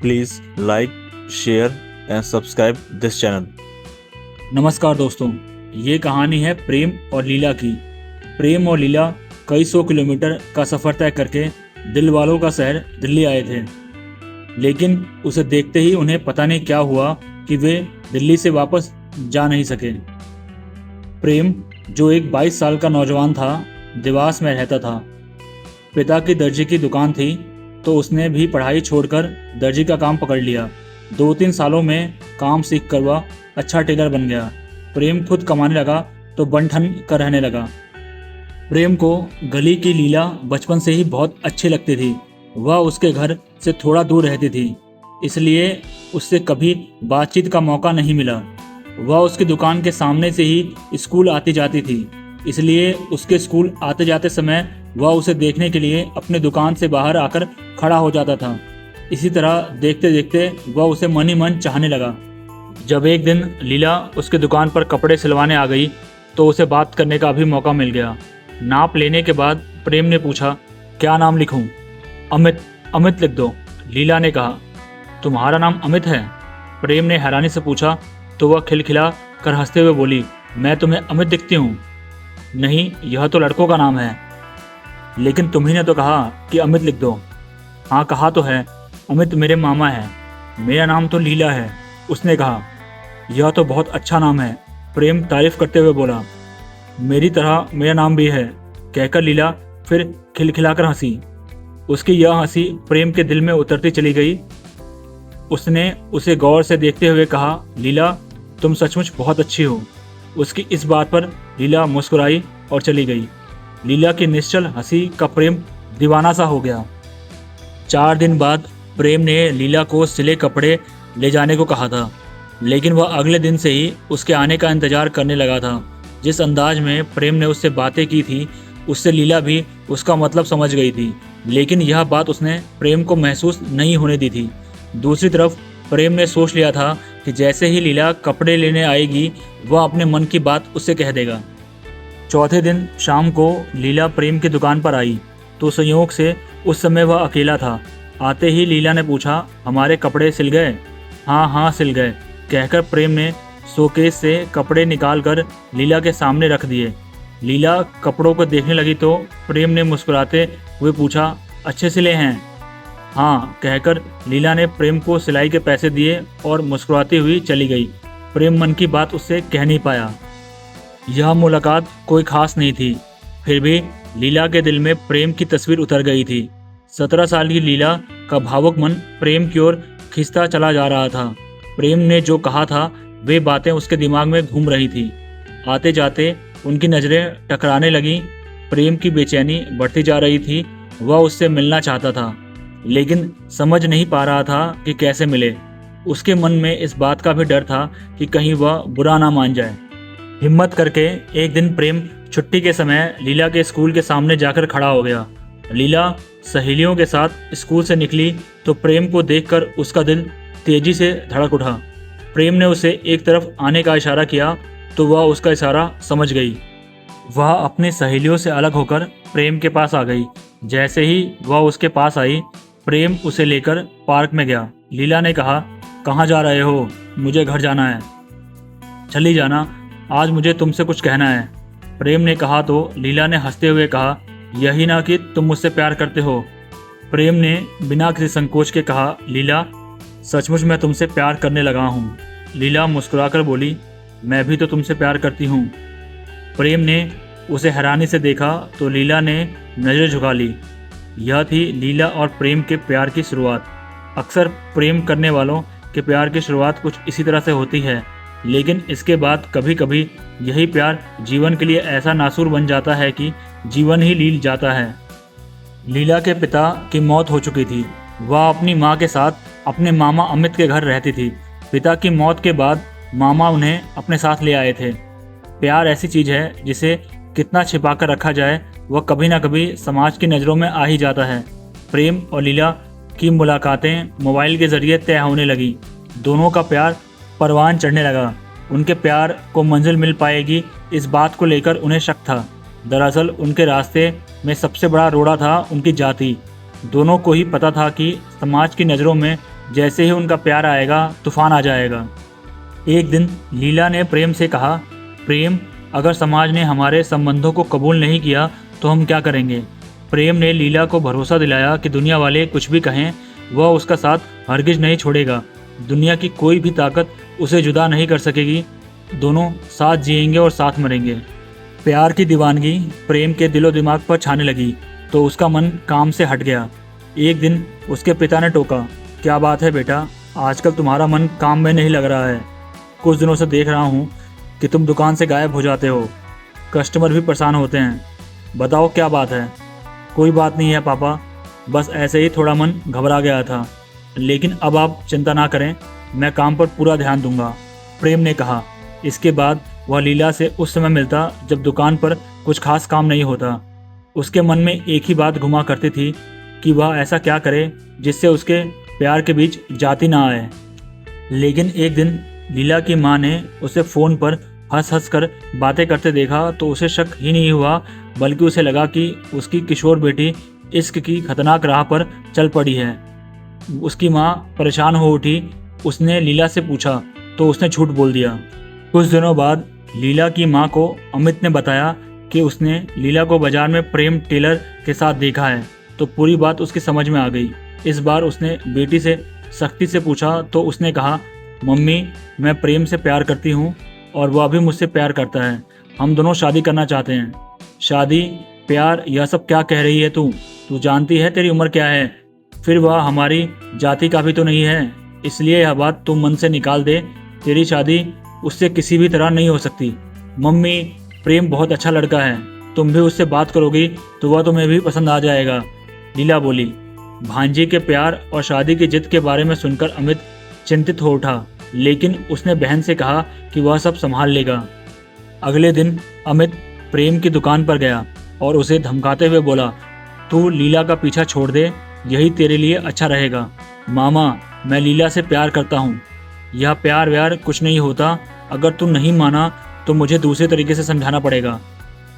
Please like, share and subscribe this channel. नमस्कार दोस्तों, ये कहानी है प्रेम और लीला की। प्रेम और लीला कई सौ किलोमीटर का सफ़र तय करके दिल वालों का शहर दिल्ली आए थे, लेकिन उसे देखते ही उन्हें पता नहीं क्या हुआ कि वे दिल्ली से वापस जा नहीं सके। प्रेम, जो एक 22 साल का नौजवान था, देवास में रहता था। पिता की दर्जी की दुकान थी, तो उसने भी पढ़ाई छोड़कर दर्जी का काम पकड़ लिया। 2-3 सालों में काम सीख कर वह अच्छा टेलर बन गया। प्रेम खुद कमाने लगा तो बन-ठन कर रहने लगा। प्रेम को गली की लीला बचपन से ही बहुत अच्छी लगती थी। वह उसके घर से थोड़ा दूर रहती थी, इसलिए उससे कभी बातचीत का मौका नहीं मिला। वह उसकी दुकान के सामने से ही स्कूल आती जाती थी, इसलिए उसके स्कूल आते जाते समय वह उसे देखने के लिए अपने दुकान से बाहर आकर खड़ा हो जाता था। इसी तरह देखते देखते वह उसे मन ही मन चाहने लगा। जब एक दिन लीला उसके दुकान पर कपड़े सिलवाने आ गई, तो उसे बात करने का भी मौका मिल गया। नाप लेने के बाद प्रेम ने पूछा, क्या नाम लिखूं? अमित। अमित लिख दो, लीला ने कहा। तुम्हारा नाम अमित है? प्रेम ने हैरानी से पूछा, तो वह खिलखिला कर हंसते हुए बोली, मैं तुम्हें अमित दिखती हूँ? नहीं, यह तो लड़कों का नाम है। लेकिन तुम्ही ने तो कहा कि अमित लिख दो। हाँ, कहा तो है। अमित मेरे मामा है। मेरा नाम तो लीला है, उसने कहा। यह तो बहुत अच्छा नाम है, प्रेम तारीफ करते हुए बोला। मेरी तरह मेरा नाम भी है, कहकर लीला फिर खिलखिलाकर हंसी। उसकी यह हंसी प्रेम के दिल में उतरती चली गई। उसने उसे गौर से देखते हुए कहा, लीला, तुम सचमुच बहुत अच्छी हो। उसकी इस बात पर लीला मुस्कुराई और चली गई। लीला की निश्चल हंसी का प्रेम दीवाना सा हो गया। 4 दिन बाद प्रेम ने लीला को सिले कपड़े ले जाने को कहा था, लेकिन वह अगले दिन से ही उसके आने का इंतजार करने लगा था। जिस अंदाज में प्रेम ने उससे बातें की थी, उससे लीला भी उसका मतलब समझ गई थी, लेकिन यह बात उसने प्रेम को महसूस नहीं होने दी थी। दूसरी तरफ प्रेम ने सोच लिया था कि जैसे ही लीला कपड़े लेने आएगी, वह अपने मन की बात उससे कह देगा। चौथे दिन शाम को लीला प्रेम की दुकान पर आई, तो संयोग से उस समय वह अकेला था। आते ही लीला ने पूछा, हमारे कपड़े सिल गए? हाँ हाँ, सिल गए, कहकर प्रेम ने शोकेस से कपड़े निकालकर लीला के सामने रख दिए। लीला कपड़ों को देखने लगी तो प्रेम ने मुस्कुराते हुए पूछा, अच्छे सिले हैं? हाँ, कहकर लीला ने प्रेम को सिलाई के पैसे दिए और मुस्कुराती हुई चली गई। प्रेम मन की बात उससे कह नहीं पाया। यह मुलाकात कोई खास नहीं थी, फिर भी लीला के दिल में प्रेम की तस्वीर उतर गई थी। 17 साल की लीला का भावुक मन प्रेम की ओर खिंचता चला जा रहा था। प्रेम ने जो कहा था, वे बातें उसके दिमाग में घूम रही थी। आते जाते उनकी नज़रें टकराने लगीं। प्रेम की बेचैनी बढ़ती जा रही थी। वह उससे मिलना चाहता था, लेकिन समझ नहीं पा रहा था कि कैसे मिले। उसके मन में इस बात का भी डर था कि कहीं वह बुरा ना मान जाए। हिम्मत करके एक दिन प्रेम छुट्टी के समय लीला के स्कूल के सामने जाकर खड़ा हो गया। लीला सहेलियों के साथ स्कूल से निकली तो प्रेम को देखकर उसका दिल तेजी से धड़क उठा। प्रेम ने उसे एक तरफ आने का इशारा किया तो वह उसका इशारा समझ गई। वह अपनी सहेलियों से अलग होकर प्रेम के पास आ गई। जैसे ही वह उसके पास आई, प्रेम उसे लेकर पार्क में गया। लीला ने कहा, कहाँ जा रहे हो? मुझे घर जाना है। चली जाना, आज मुझे तुमसे कुछ कहना है, प्रेम ने कहा तो लीला ने हंसते हुए कहा, यही ना कि तुम मुझसे प्यार करते हो? प्रेम ने बिना किसी संकोच के कहा, लीला, सचमुच मैं तुमसे प्यार करने लगा हूँ। लीला मुस्कुराकर बोली, मैं भी तो तुमसे प्यार करती हूँ। प्रेम ने उसे हैरानी से देखा तो लीला ने नज़र झुका ली। यह थी लीला और प्रेम के प्यार की शुरुआत। अक्सर प्रेम करने वालों के प्यार की शुरुआत कुछ इसी तरह से होती है, लेकिन इसके बाद कभी कभी यही प्यार जीवन के लिए ऐसा नासूर बन जाता है कि जीवन ही लील जाता है। लीला के पिता की मौत हो चुकी थी। वह अपनी माँ के साथ अपने मामा अमित के घर रहती थी। पिता की मौत के बाद मामा उन्हें अपने साथ ले आए थे। प्यार ऐसी चीज़ है जिसे कितना छिपा कर रखा जाए, वह कभी ना कभी समाज की नज़रों में आ ही जाता है। प्रेम और लीला की मुलाकातें मोबाइल के ज़रिए तय होने लगी। दोनों का प्यार परवान चढ़ने लगा। उनके प्यार को मंजिल मिल पाएगी, इस बात को लेकर उन्हें शक था। दरअसल उनके रास्ते में सबसे बड़ा रोड़ा था उनकी जाति। दोनों को ही पता था कि समाज की नज़रों में जैसे ही उनका प्यार आएगा तूफान आ जाएगा। एक दिन लीला ने प्रेम से कहा, प्रेम, अगर समाज ने हमारे संबंधों को कबूल नहीं किया तो हम क्या करेंगे। प्रेम ने लीला को भरोसा दिलाया कि दुनिया वाले कुछ भी कहें, वह उसका साथ हरगिज नहीं छोड़ेगा। दुनिया की कोई भी ताकत उसे जुदा नहीं कर सकेगी। दोनों साथ जिएंगे और साथ मरेंगे। प्यार की दीवानगी प्रेम के दिलो दिमाग पर छाने लगी तो उसका मन काम से हट गया। एक दिन उसके पिता ने टोका, क्या बात है बेटा, आजकल तुम्हारा मन काम में नहीं लग रहा है। कुछ दिनों से देख रहा हूँ कि तुम दुकान से गायब हो जाते हो। कस्टमर भी परेशान होते हैं। बताओ क्या बात है। कोई बात नहीं है पापा, बस ऐसे ही थोड़ा मन घबरा गया था। लेकिन अब आप चिंता ना करें, मैं काम पर पूरा ध्यान दूंगा, प्रेम ने कहा। इसके बाद वह लीला से उस समय मिलता जब दुकान पर कुछ खास काम नहीं होता। उसके मन में एक ही बात घुमा करती थी कि वह ऐसा क्या करे जिससे उसके प्यार के बीच जाति ना आए। लेकिन एक दिन लीला की माँ ने उसे फ़ोन पर हंस हंस कर बातें करते देखा तो उसे शक ही नहीं हुआ, बल्कि उसे लगा कि उसकी किशोर बेटी इश्क की खतरनाक राह पर चल पड़ी है। उसकी माँ परेशान हो उठी। उसने लीला से पूछा तो उसने झूठ बोल दिया। कुछ दिनों बाद लीला की माँ को अमित ने बताया कि उसने लीला को बाजार में प्रेम टेलर के साथ देखा है। तो पूरी बात उसकी समझ में आ गई। इस बार उसने बेटी से सख्ती से पूछा तो उसने कहा, मम्मी, मैं प्रेम से प्यार करती हूँ और वह भी मुझसे प्यार करता है। हम दोनों शादी करना चाहते हैं। शादी, प्यार, यह सब क्या कह रही है तू? तू जानती है तेरी उम्र क्या है? फिर वह हमारी जाति का भी तो नहीं है, इसलिए यह बात तू मन से निकाल दे। तेरी शादी उससे किसी भी तरह नहीं हो सकती। मम्मी, प्रेम बहुत अच्छा लड़का है, तुम भी उससे बात करोगी तो वह तुम्हें भी पसंद आ जाएगा, लीला बोली। भांजी के प्यार और शादी की जिद के बारे में सुनकर अमित चिंतित हो उठा, लेकिन उसने बहन से कहा कि वह सब संभाल लेगा। अगले दिन अमित प्रेम की दुकान पर गया और उसे धमकाते हुए बोला, तू लीला का पीछा छोड़ दे, यही तेरे लिए अच्छा रहेगा। मामा, मैं लीला से प्यार करता हूँ। यह प्यार व्यार कुछ नहीं होता। अगर तू नहीं माना तो मुझे दूसरे तरीके से समझाना पड़ेगा,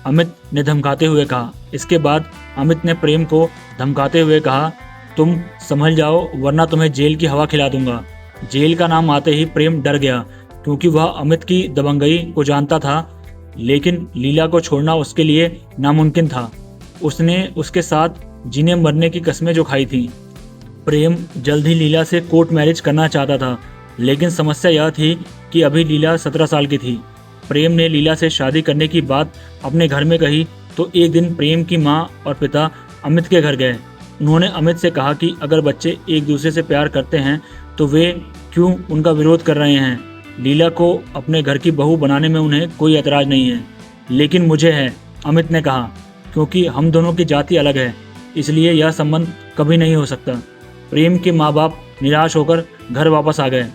अमित ने धमकाते हुए कहा। इसके बाद अमित ने प्रेम को धमकाते हुए कहा, तुम संभल जाओ वरना तुम्हें जेल की हवा खिला दूंगा। जेल का नाम आते ही प्रेम डर गया, क्योंकि वह अमित की दबंगई को जानता था। लेकिन लीला को छोड़ना उसके लिए नामुमकिन था। उसने उसके साथ जीने मरने की कस्में जो खाई थी। प्रेम जल्द ही लीला से कोर्ट मैरिज करना चाहता था, लेकिन समस्या यह थी कि अभी लीला 17 साल की थी। प्रेम ने लीला से शादी करने की बात अपने घर में कही तो एक दिन प्रेम की माँ और पिता अमित के घर गए। उन्होंने अमित से कहा कि अगर बच्चे एक दूसरे से प्यार करते हैं तो वे क्यों उनका विरोध कर रहे हैं। लीला को अपने घर की बहू बनाने में उन्हें कोई एतराज़ नहीं है, लेकिन मुझे है, अमित ने कहा, क्योंकि हम दोनों की जाति अलग है, इसलिए यह संबंध कभी नहीं हो सकता। प्रेम के माँ बाप निराश होकर घर वापस आ गए।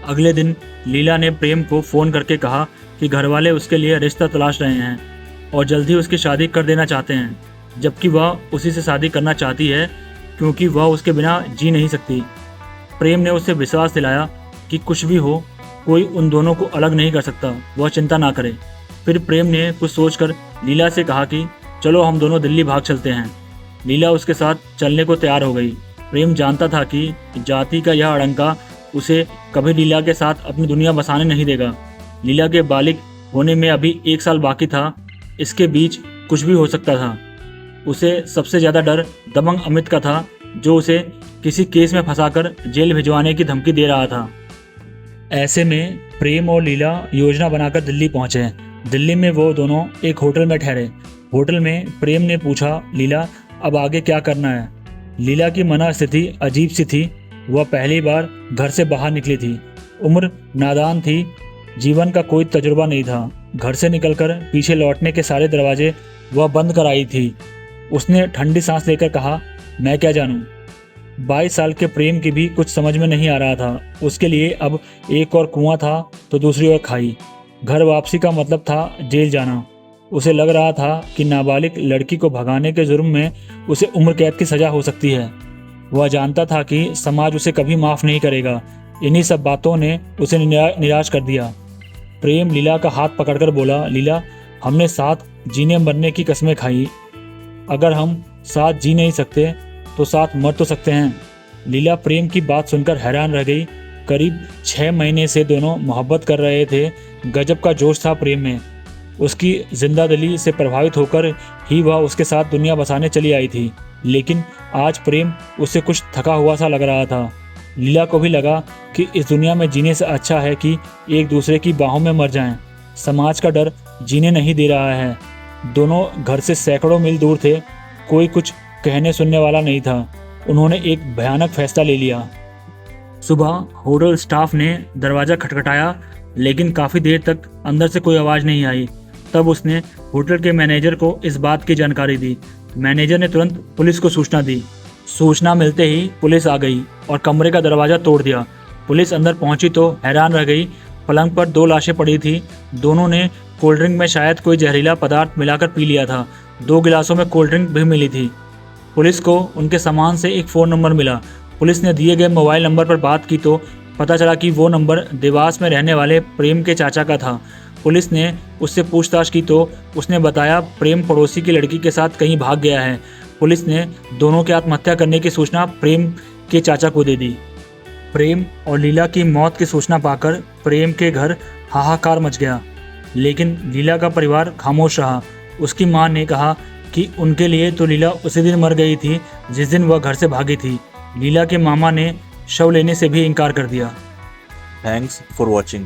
अगले दिन लीला ने प्रेम को फ़ोन करके कहा कि घरवाले उसके लिए रिश्ता तलाश रहे हैं और जल्द ही उसकी शादी कर देना चाहते हैं, जबकि वह उसी से शादी करना चाहती है क्योंकि वह उसके बिना जी नहीं सकती। प्रेम ने उसे विश्वास दिलाया कि कुछ भी हो, कोई उन दोनों को अलग नहीं कर सकता, वह चिंता ना करे। फिर प्रेम ने कुछ सोचकर लीला से कहा कि चलो हम दोनों दिल्ली भाग चलते हैं। लीला उसके साथ चलने को तैयार हो गई। प्रेम जानता था कि जाति का यह अड़ंका उसे कभी लीला के साथ अपनी दुनिया बसाने नहीं देगा। लीला के बालिग होने में अभी 1 साल बाकी था, इसके बीच कुछ भी हो सकता था। उसे सबसे ज़्यादा डर दबंग अमित का था, जो उसे किसी केस में फंसाकर जेल भिजवाने की धमकी दे रहा था। ऐसे में प्रेम और लीला योजना बनाकर दिल्ली पहुंचे। दिल्ली में वो दोनों एक होटल में ठहरे। होटल में प्रेम ने पूछा, लीला अब आगे क्या करना है? लीला की मनस्थिति अजीब सी थी। वह पहली बार घर से बाहर निकली थी। उम्र नादान थी, जीवन का कोई तजुर्बा नहीं था। घर से निकलकर पीछे लौटने के सारे दरवाजे वह बंद कर आई थी। उसने ठंडी सांस लेकर कहा, मैं क्या जानूं। 22 साल के प्रेम की भी कुछ समझ में नहीं आ रहा था। उसके लिए अब एक और कुआं था तो दूसरी ओर खाई। घर वापसी का मतलब था जेल जाना। उसे लग रहा था कि नाबालिग लड़की को भगाने के जुर्म में उसे उम्र कैद की सज़ा हो सकती है। वह जानता था कि समाज उसे कभी माफ़ नहीं करेगा। इन्हीं सब बातों ने उसे निराश कर दिया। प्रेम लीला का हाथ पकड़कर बोला, लीला, हमने साथ जीने मरने की कस्में खाई। अगर हम साथ जी नहीं सकते तो साथ मर तो सकते हैं। लीला प्रेम की बात सुनकर हैरान रह गई। करीब 6 महीने से दोनों मोहब्बत कर रहे थे। गजब का जोश था प्रेम में। उसकी जिंदादिली से प्रभावित होकर ही वह उसके साथ दुनिया बसाने चली आई थी। लेकिन आज प्रेम उससे कुछ थका हुआ सा लग रहा था। लीला को भी लगा कि इस दुनिया में जीने से अच्छा है कि एक दूसरे की बाहों में मर जाएं। समाज का डर जीने नहीं दे रहा है। दोनों घर से सैकड़ों मील दूर थे। कोई कुछ कहने सुनने वाला नहीं था। उन्होंने एक भयानक फैसला ले लिया। सुबह होटल स्टाफ ने दरवाज़ा खटखटाया, लेकिन काफ़ी देर तक अंदर से कोई आवाज़ नहीं आई। तब उसने होटल के मैनेजर को इस बात की जानकारी दी। मैनेजर ने तुरंत पुलिस को सूचना दी। सूचना मिलते ही पुलिस आ गई और कमरे का दरवाज़ा तोड़ दिया। पुलिस अंदर पहुंची तो हैरान रह गई। पलंग पर 2 लाशें पड़ी थी। दोनों ने कोल्ड ड्रिंक में शायद कोई जहरीला पदार्थ मिलाकर पी लिया था। 2 गिलासों में कोल्ड ड्रिंक भी मिली थी। पुलिस को उनके सामान से एक फ़ोन नंबर मिला। पुलिस ने दिए गए मोबाइल नंबर पर बात की तो पता चला कि वो नंबर देवास में रहने वाले प्रेम के चाचा का था। पुलिस ने उससे पूछताछ की तो उसने बताया प्रेम पड़ोसी की लड़की के साथ कहीं भाग गया है। पुलिस ने दोनों के आत्महत्या करने की सूचना प्रेम के चाचा को दे दी। प्रेम और लीला की मौत की सूचना पाकर प्रेम के घर हाहाकार मच गया। लेकिन लीला का परिवार खामोश रहा। उसकी मां ने कहा कि उनके लिए तो लीला उसी दिन मर गई थी जिस दिन वह घर से भागी थी। लीला के मामा ने शव लेने से भी इनकार कर दिया। Thanks for watching.